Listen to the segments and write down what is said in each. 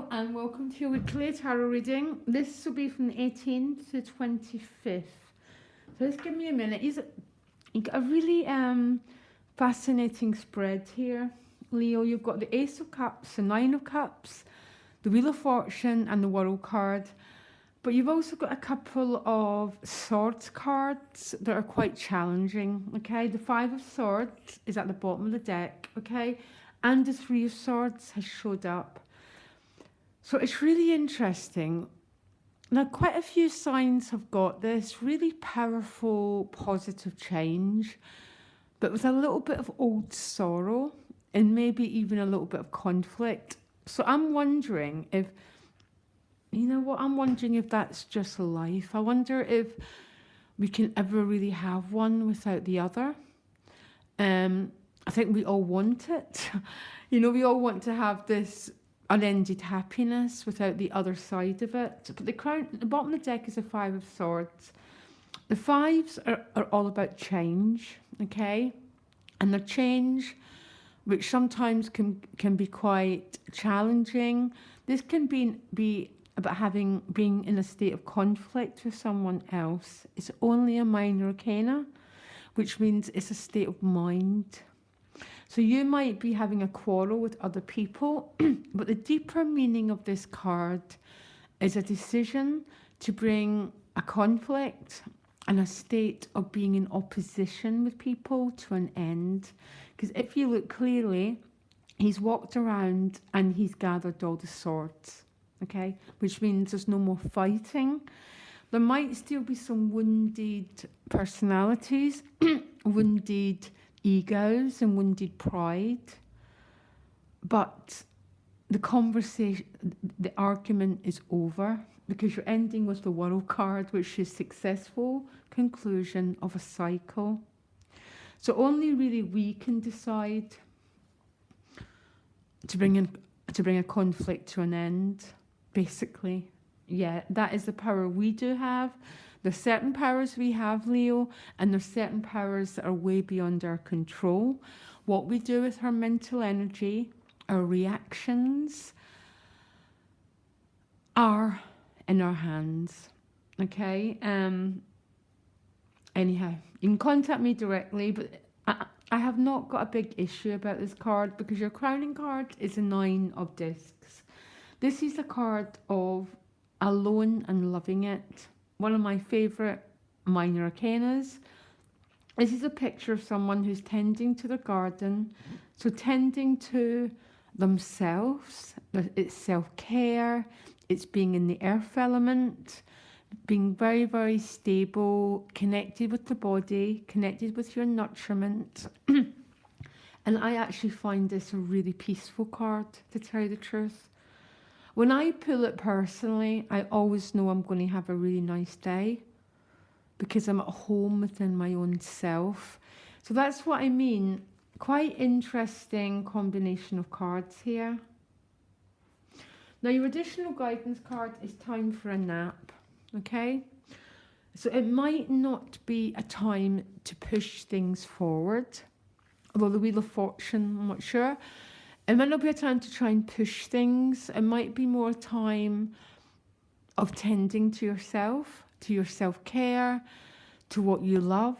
And welcome to your weekly tarot reading. This will be from the 18th to 25th. So just give me a minute. You've got a really fascinating spread here, Leo. You've got the Ace of Cups, the Nine of Cups, the Wheel of Fortune and the World card. But you've also got a couple of Swords cards that are quite challenging, okay? The Five of Swords is at the bottom of the deck, okay? And the Three of Swords has showed up. So it's really interesting. Now, quite a few signs have got this really powerful, positive change, but with a little bit of old sorrow and maybe even a little bit of conflict. So I'm wondering if, I'm wondering if that's just life. I wonder if we can ever really have one without the other. I think we all want it. We all want to have this unended happiness without the other side of it. But the bottom of the deck is a Five of Swords. The fives are all about change, okay? And the change, which sometimes can be quite challenging. This can be about being in a state of conflict with someone else. It's only a minor arcana, which means it's a state of mind. So you might be having a quarrel with other people, but the deeper meaning of this card is a decision to bring a conflict and a state of being in opposition with people to an end. Because if you look clearly, he's walked around and he's gathered all the swords, okay? Which means there's no more fighting. There might still be some wounded personalities, wounded egos and wounded pride, but the argument is over because you're ending with the World card, which is successful conclusion of a cycle. So only really we can decide to bring a conflict to an end, basically. Yeah, that is the power we do have. There's certain powers we have, Leo, and there's certain powers that are way beyond our control. What we do with our mental energy, our reactions, are in our hands, okay? Anyhow, you can contact me directly, but I have not got a big issue about this card because your crowning card is a Nine of Discs. This is a card of alone and loving it. One of my favourite minor arcanas. This is a picture of someone who's tending to their garden. So tending to themselves, it's self-care, it's being in the earth element, being very, very stable, connected with the body, connected with your nurturement. And I actually find this a really peaceful card, to tell you the truth. When I pull it personally, I always know I'm going to have a really nice day because I'm at home within my own self. So that's what I mean. Quite interesting combination of cards here. Now your additional guidance card is time for a nap, okay? So it might not be a time to push things forward, although the Wheel of Fortune, I'm not sure. It might not be a time to try and push things. It might be more time of tending to yourself, to your self-care, to what you love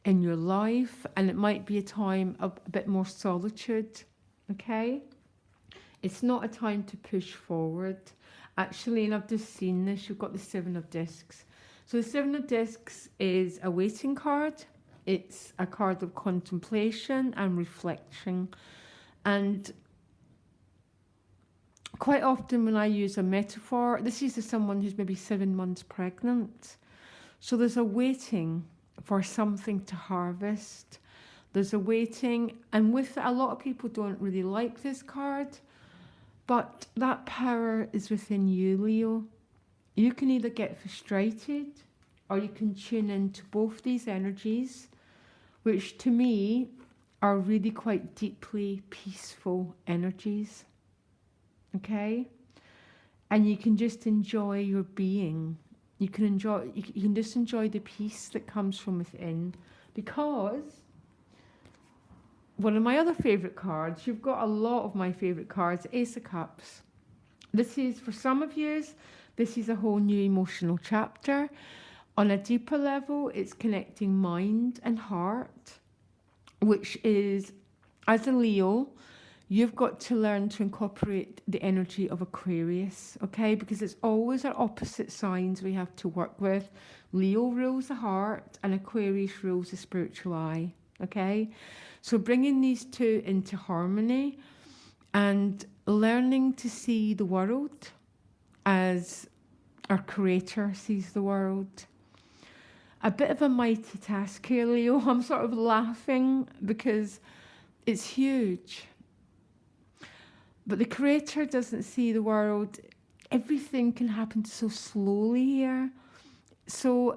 in your life. And it might be a time of a bit more solitude, okay? It's not a time to push forward. Actually, and I've just seen this, you've got the Seven of Discs. So the Seven of Discs is a waiting card. It's a card of contemplation and reflection. And quite often when I use a metaphor, this is to someone who's maybe 7 months pregnant. So there's a waiting for something to harvest. There's a waiting, and with a lot of people don't really like this card, but that power is within you, Leo. You can either get frustrated or you can tune into both these energies, which to me are really quite deeply peaceful energies, okay? And you can just enjoy your being. You can just enjoy the peace that comes from within, because one of my other favourite cards, you've got a lot of my favourite cards, Ace of Cups. This is, for some of you, this is a whole new emotional chapter. On a deeper level, it's connecting mind and heart, which is, as a Leo, you've got to learn to incorporate the energy of Aquarius, okay? Because it's always our opposite signs we have to work with. Leo rules the heart and Aquarius rules the spiritual eye, okay? So bringing these two into harmony and learning to see the world as our Creator sees the world. A bit of a mighty task here, Leo. I'm sort of laughing because it's huge. But the Creator doesn't see the world. Everything can happen so slowly here. So,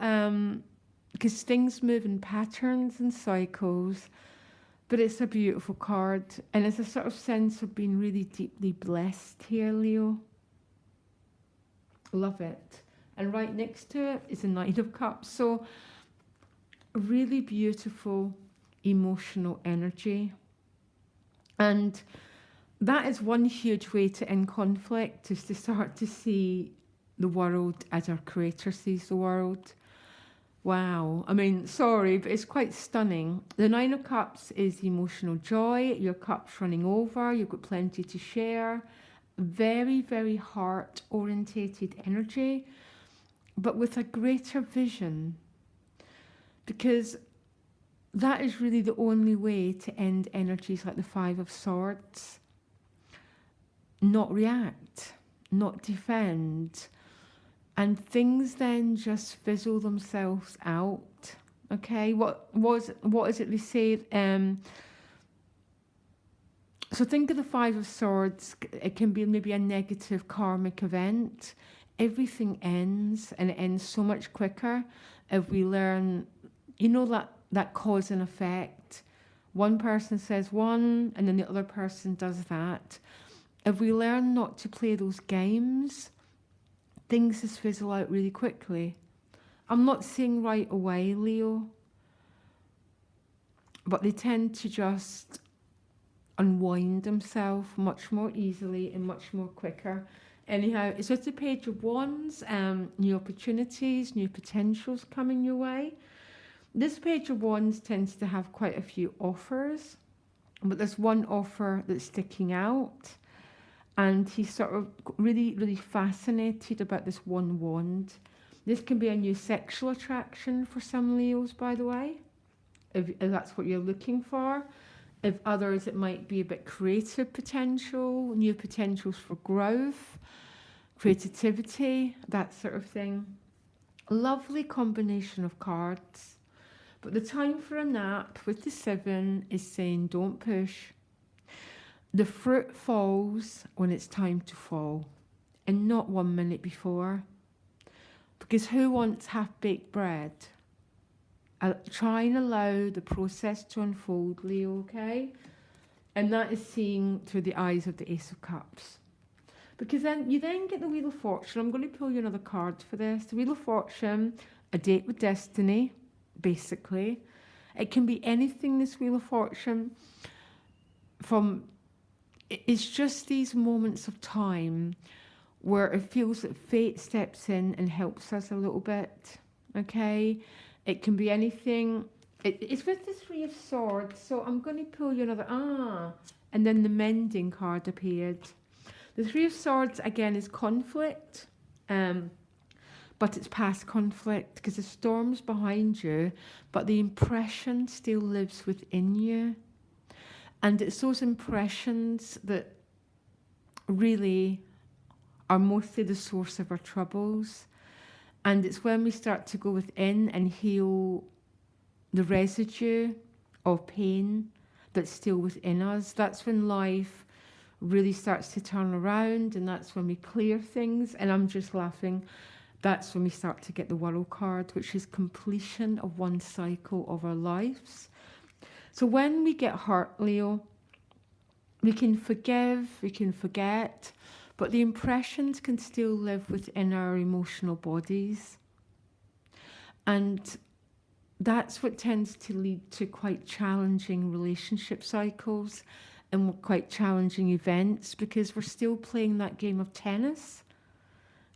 because things move in patterns and cycles. But it's a beautiful card. And it's a sort of sense of being really deeply blessed here, Leo. Love it. And right next to it is a Nine of Cups. So really beautiful emotional energy. And that is one huge way to end conflict, is to start to see the world as our Creator sees the world. Wow. I mean, sorry, but it's quite stunning. The Nine of Cups is emotional joy. Your cup's running over. You've got plenty to share. Very, very heart-orientated energy, but with a greater vision, because that is really the only way to end energies like the Five of Swords. Not react, not defend, and things then just fizzle themselves out. Okay, what is it they say? So think of the Five of Swords. It can be maybe a negative karmic event. Everything ends, and it ends so much quicker if we learn, that cause and effect. One person says one, and then the other person does that. If we learn not to play those games, things just fizzle out really quickly. I'm not saying right away, Leo, but they tend to just unwind themselves much more easily and much more quicker. Anyhow, it's just the Page of Wands, new opportunities, new potentials coming your way. This Page of Wands tends to have quite a few offers, but there's one offer that's sticking out, and he's sort of really, really fascinated about this one wand. This can be a new sexual attraction for some Leos, by the way, if that's what you're looking for. If others, it might be a bit creative potential, new potentials for growth, creativity, that sort of thing. Lovely combination of cards. But the time for a nap with the Seven is saying don't push. The fruit falls when it's time to fall, and not 1 minute before. Because who wants half-baked bread? Try and allow the process to unfold, Leo, okay? And that is seeing through the eyes of the Ace of Cups. Because then you get the Wheel of Fortune. I'm going to pull you another card for this. The Wheel of Fortune, a date with destiny, basically. It can be anything, this Wheel of Fortune. It's just these moments of time where it feels that fate steps in and helps us a little bit, okay? It can be anything. It's with the Three of Swords, so I'm going to pull you another, and then the Mending card appeared. The Three of Swords, again, is conflict, but it's past conflict, because the storm's behind you, but the impression still lives within you. And it's those impressions that really are mostly the source of our troubles. And it's when we start to go within and heal the residue of pain that's still within us. That's when life really starts to turn around, and that's when we clear things. And I'm just laughing. That's when we start to get the World card, which is completion of one cycle of our lives. So when we get hurt, Leo, we can forgive, we can forget, but the impressions can still live within our emotional bodies. And that's what tends to lead to quite challenging relationship cycles and quite challenging events because we're still playing that game of tennis.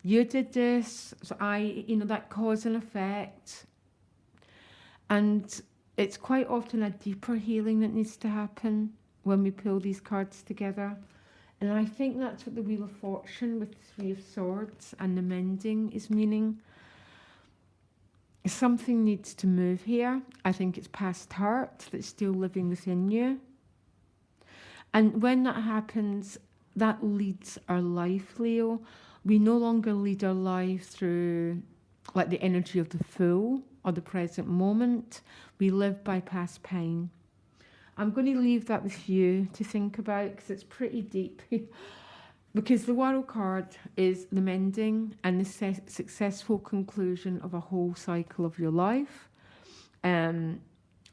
You did this, so that cause and effect. And it's quite often a deeper healing that needs to happen when we pull these cards together. And I think that's what the Wheel of Fortune with the Three of Swords and the mending is meaning. Something needs to move here. I think it's past hurt that's still living within you. And when that happens, that leads our life, Leo. We no longer lead our life through like the energy of the Fool or the present moment. We live by past pain. I'm going to leave that with you to think about because it's pretty deep. Because the World card is the mending and the successful conclusion of a whole cycle of your life. I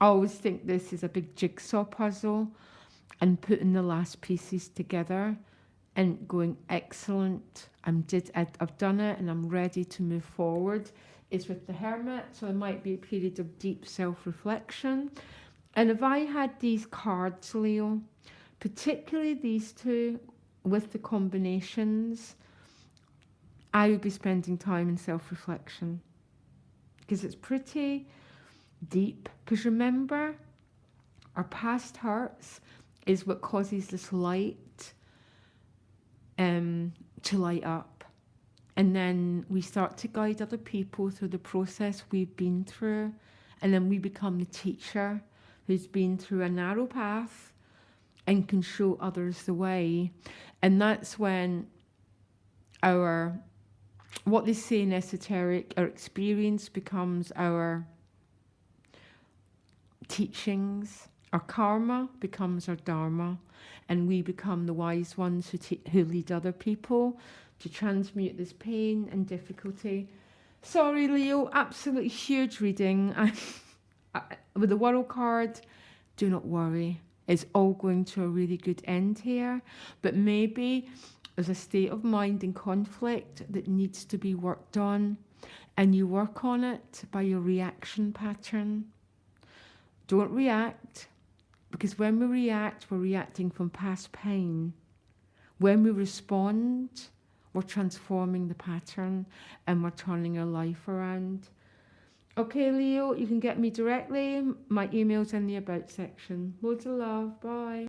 always think this is a big jigsaw puzzle and putting the last pieces together and going, excellent, I've done it and I'm ready to move forward. Is with the Hermit, so there might be a period of deep self-reflection. And if I had these cards, Leo, particularly these two with the combinations, I would be spending time in self-reflection because it's pretty deep. Because remember, our past hurts is what causes this light to light up. And then we start to guide other people through the process we've been through. And then we become the teacher who's been through a narrow path and can show others the way. And that's when what they say in esoteric, our experience becomes our teachings. Our karma becomes our dharma. And we become the wise ones who lead other people to transmute this pain and difficulty. Sorry, Leo, absolutely huge reading. With the World card, do not worry. It's all going to a really good end here. But maybe there's a state of mind in conflict that needs to be worked on. And you work on it by your reaction pattern. Don't react, because when we react, we're reacting from past pain. When we respond, we're transforming the pattern and we're turning our life around. Okay, Leo, you can get me directly. My email's in the About section. Loads of love. Bye.